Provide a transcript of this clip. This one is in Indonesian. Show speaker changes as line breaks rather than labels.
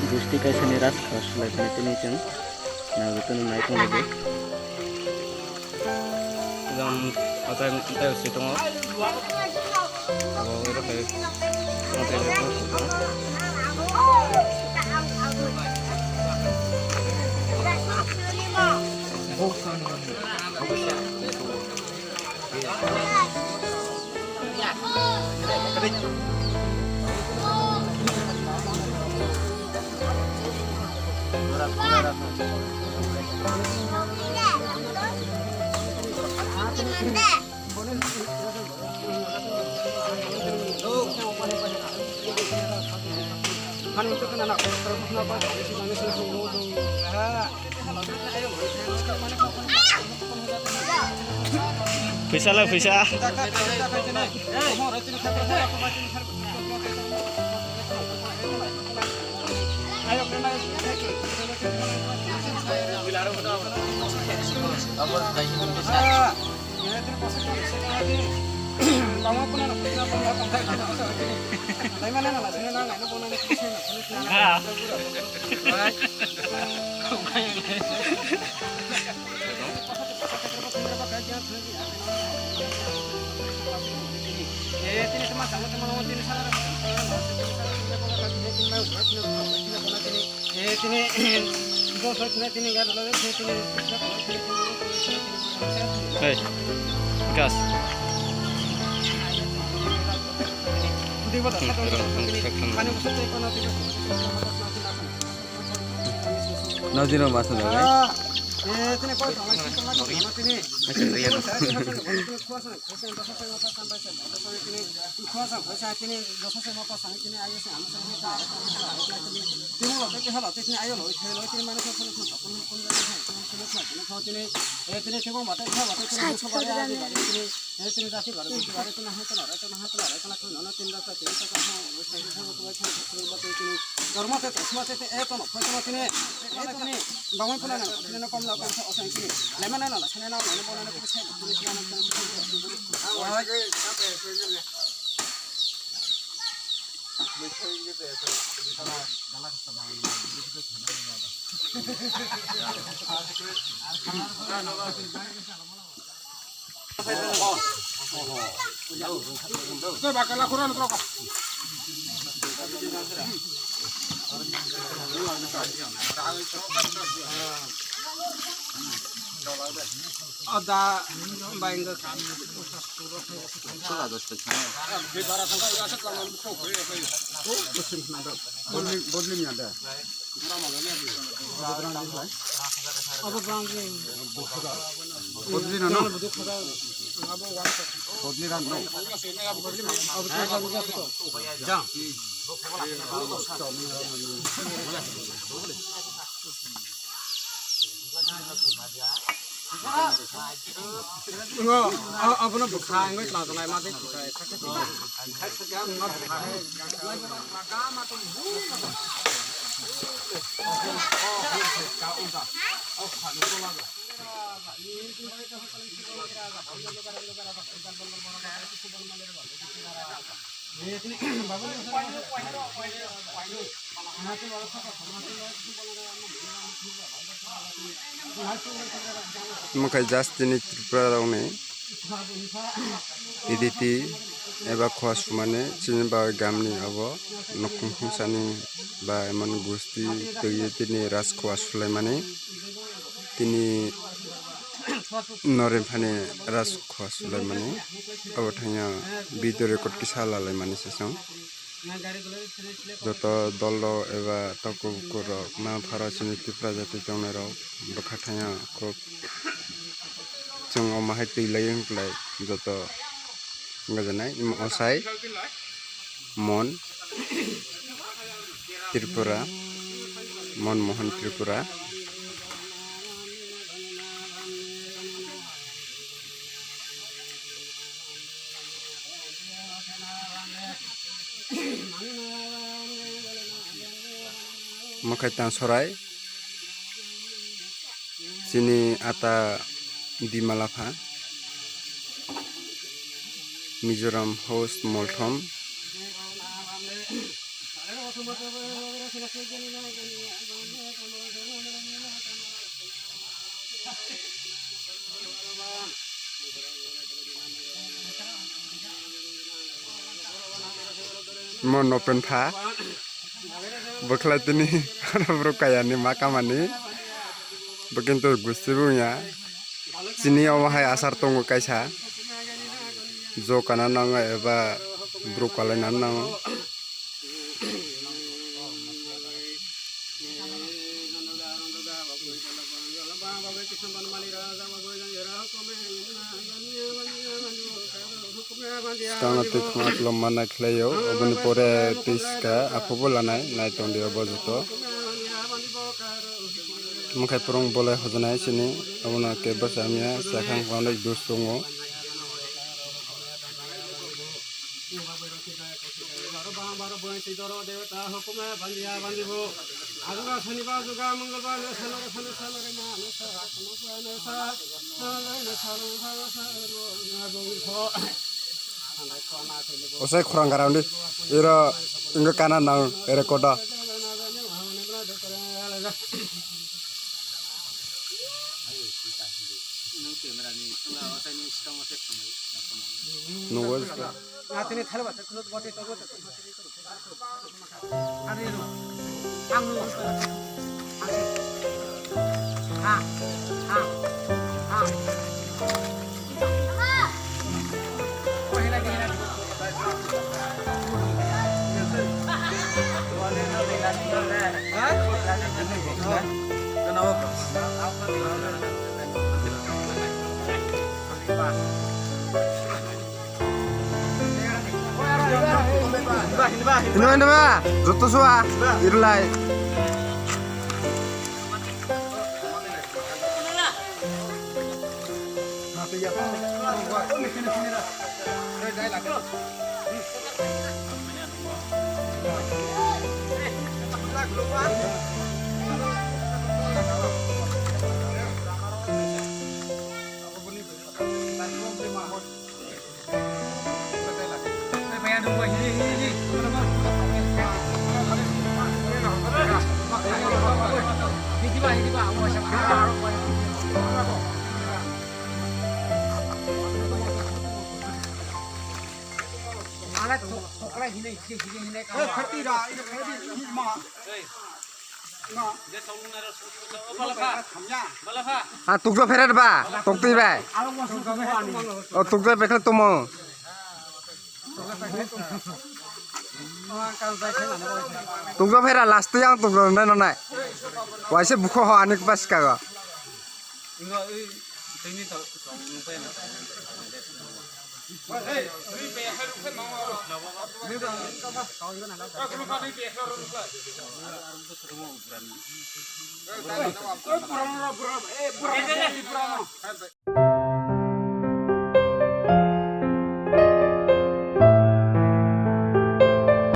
Gusti kaisani ras khas lai tini chang na betul naik lagi
dalam apa yang kita situ mau itu kayak bisa lah bisa. Hei, gas.
Nazino masuk lagi.
Ada baik enggak? Enggak, apa nak buka enggak langsung naik mati.
Maka Justin Tripura ne iditi eba khwas mane cinba gamni abo nokung sani ba emon gusti toye tini ras khwas mane tini nore phane ras khwas mane abo thanya video record kisala mane sesong joto dolo eba toko koro ma phara chini Tripura jati jongnero bokhathanya ko chung omahai tui layeng play joto ngajanai osai mon Tripura, Monmohan Tripura. Makaitan Sorai, sini Ata Bimalapha, Mizoram host Molthom, Mon open pha. Beklat ini orang kaya ni makamani, begitu gusti punya. Sini awak asar tunggu kaisa, jo kanan nang eba brokalan nang. Sekarang tu kuat lomba nak leo, abang pore tiska, apa bola naik tahun dia bajuto. Mungkin perang bola hujunai sini, abang nak kebasamnya, sekarang kau nak dostongo. Osai kurang garam di, ira enggak kanan nang, ira kota. Nunggu. Ini ba, joto soa, irlai. Tukjo ferat ba, tukti ba. Oh tukjo bekal tumo. Tukjo ferat last yang tukjo nai nai. Waise buko ho anik pas kaga.